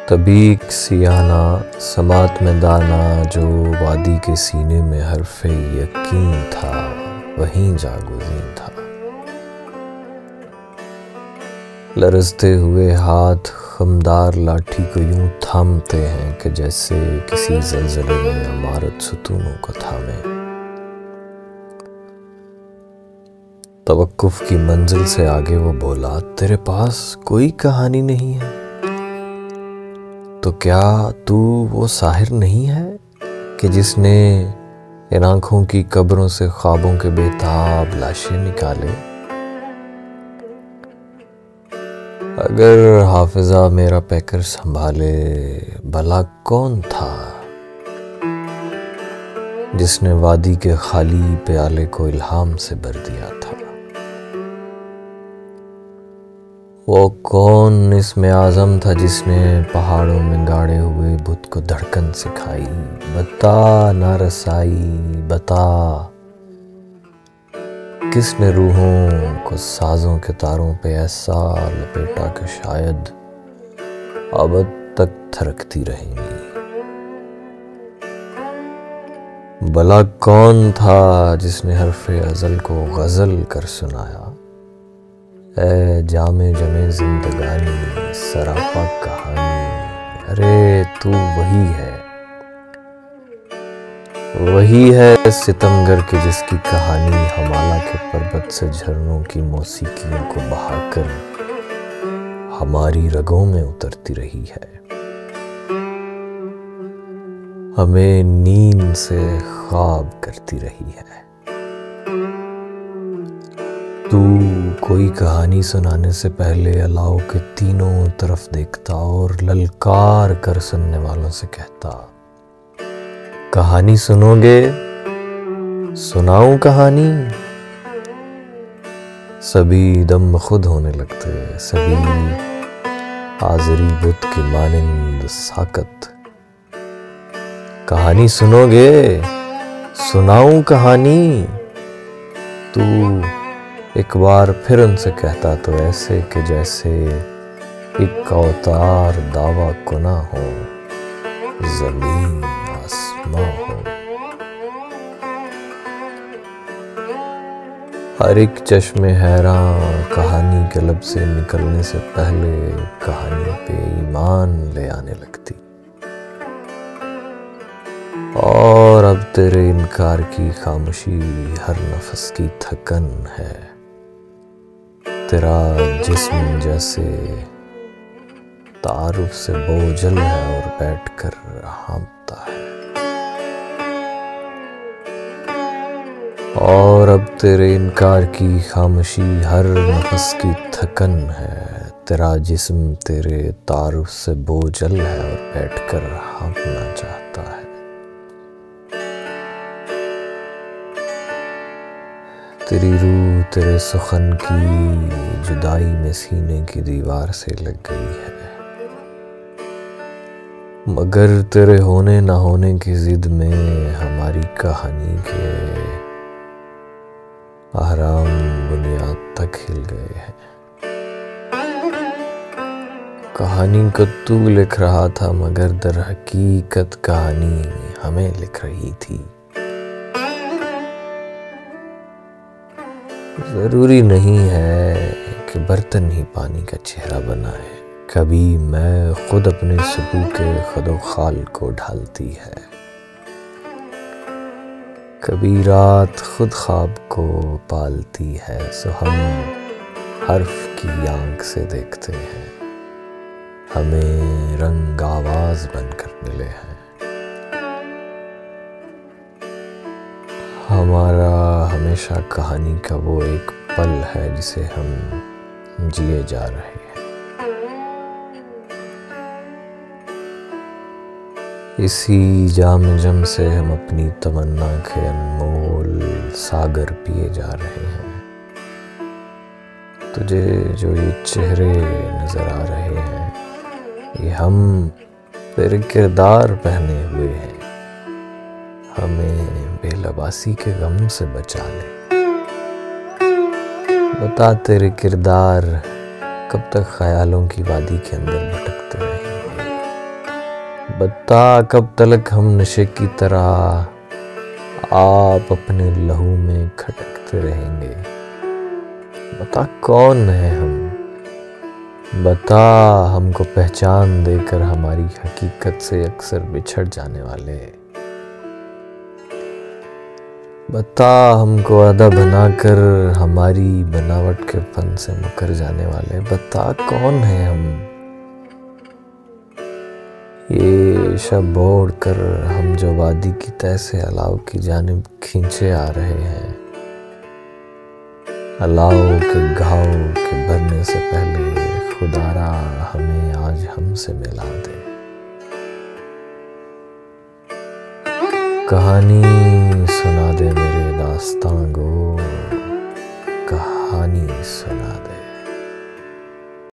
طبیق سیانا سماعت میں دانا جو وادی کے سینے میں حرف یقین تھا وہیں جا گزین تھا۔ لرزتے ہوئے ہاتھ خمدار لاٹھی کو یوں تھامتے ہیں کہ جیسے کسی زلزلے میں عمارت ستونوں کو تھامے۔ توقف کی منزل سے آگے وہ بولا، تیرے پاس کوئی کہانی نہیں ہے؟ تو کیا تو وہ ساحر نہیں ہے کہ جس نے ان آنکھوں کی قبروں سے خوابوں کے بےتاب لاشیں نکالے؟ اگر حافظہ میرا پیکر سنبھالے، بھلا کون تھا جس نے وادی کے خالی پیالے کو الہام سے بھر دیا تھا؟ وہ کون اسم اعظم تھا جس نے پہاڑوں میں گاڑے ہوئے بت کو دھڑکن سکھائی؟ بتا نہ رسائی، بتا کس نے روحوں کو سازوں کے تاروں پہ ایسا لپیٹا کہ شاید ابد تک تھرکتی رہیں گی؟ بھلا کون تھا جس نے حرف ازل کو غزل کر سنایا؟ اے جام جمع زندگانی سراپا کہانی، ارے تو وہی ہے ستمگر کے جس کی کہانی ہمالہ کے پربت سے جھرنوں کی موسیقیوں کو بہا کر ہماری رگوں میں اترتی رہی ہے، ہمیں نیند سے خواب کرتی رہی ہے۔ تو کوئی کہانی سنانے سے پہلے الاؤ کے تینوں طرف دیکھتا اور للکار کر سننے والوں سے کہتا، کہانی سنو گے؟ سناؤں کہانی؟ سبھی دم خود ہونے لگتے، سبھی حاضری بت کی مانند ساکت۔ کہانی سنو گے؟ سناؤں کہانی؟ تو ایک بار پھر ان سے کہتا تو ایسے کہ جیسے ایک اوتار دعویٰ کنا ہو، زمین آسماں ہو۔ ہر ایک چشم حیران کہانی کے لب سے نکلنے سے پہلے کہانی پہ ایمان لے آنے لگتی، اور اب تیرے انکار کی خاموشی ہر نفس کی تھکن ہے۔ تیرا جسم جیسے تعارف سے بوجھل ہے اور بیٹھ کر ہانپتا ہے، اور اب تیرے انکار کی خاموشی ہر نفس کی تھکن ہے۔ تیرا جسم تیرے تعارف سے بوجھل ہے اور بیٹھ کر ہانپنا چاہتا ہے۔ تیری روح تیرے سخن کی جدائی میں سینے کی دیوار سے لگ گئی ہے، مگر تیرے ہونے نہ ہونے کی ضد میں ہماری کہانی کے اہرام بنیاد تک ہل گئے ہیں۔ کہانی کو تو لکھ رہا تھا مگر در حقیقت کہانی ہمیں لکھ رہی تھی۔ ضروری نہیں ہے کہ برتن ہی پانی کا چہرہ بنائے، کبھی میں خود اپنے سبو کے خد و خال کو ڈھالتی ہے، کبھی رات خود خواب کو پالتی ہے، سو ہم حرف کی آنکھ سے دیکھتے ہیں، ہمیں رنگ آواز بن کر ملے ہیں۔ ہمارا ہمیشہ کہانی کا وہ ایک پل ہے جسے ہم جیے جا رہے ہیں۔ اسی جام جم سے ہم اپنی تمنا کے انمول ساگر پیے جا رہے ہیں۔ تجھے جو یہ چہرے نظر آ رہے ہیں، یہ ہم تیرے کردار پہنے ہوئے ہیں، ہمیں بے لباسی کے غم سے بچا لے۔ بتا تیرے کردار کب تک خیالوں کی وادی کے اندر بھٹکتے رہیں گے؟ بتا کب تلک ہم نشے کی طرح آپ اپنے لہو میں کھٹکتے رہیں گے؟ بتا کون ہے ہم؟ بتا ہم کو پہچان دے کر ہماری حقیقت سے اکثر بچھڑ جانے والے۔ بتا ہم کو آدھا بنا کر ہماری بناوٹ کے فن سے مکر جانے والے۔ بتا کون ہے ہم؟ یہ شب اوڑھ کر ہم جو وادی کی تہہ سے الاؤ کی جانب کھینچے آ رہے ہیں، الاؤ کے گھاؤ کے بھرنے سے پہلے خدارا ہمیں آج ہم سے ملا دے۔ کہانی سنا دے میرے داستاں گو، کہانی سنا دے۔